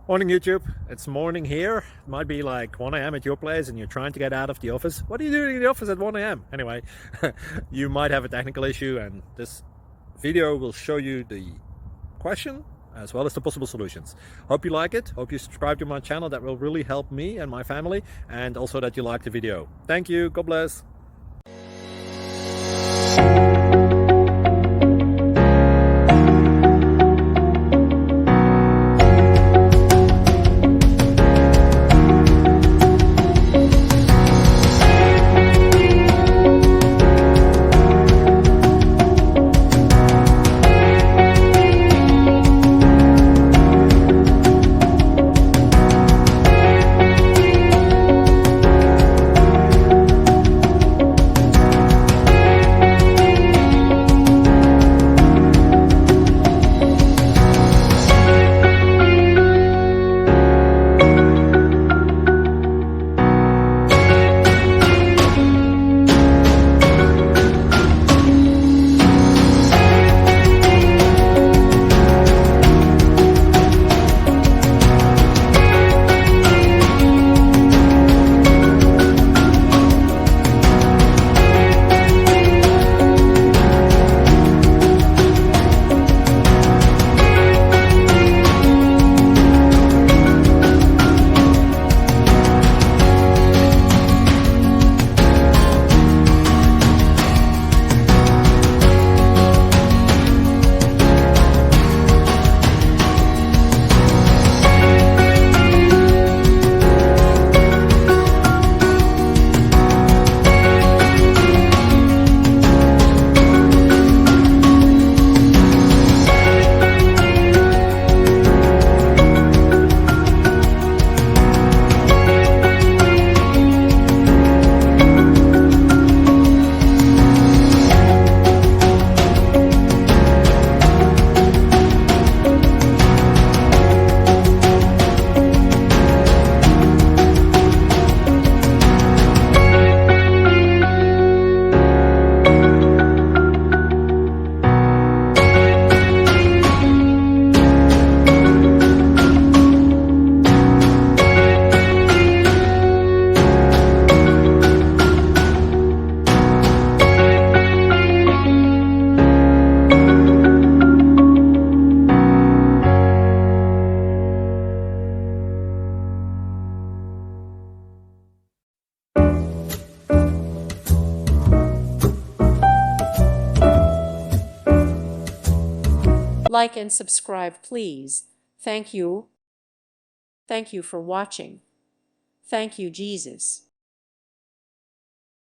Morning YouTube, it's morning here. It might be like 1 a.m. at your place and you're trying to get out of the office. What are you doing in the office at 1 a.m.? Anyway, you might have a technical issue and this video will show you the question as well as the possible solutions. Hope you like it, hope you subscribe to my channel. That will really help me and my family, and also that you like the video. Thank you, God bless. Like and subscribe, please. Thank you. Thank you for watching. Thank you, Jesus.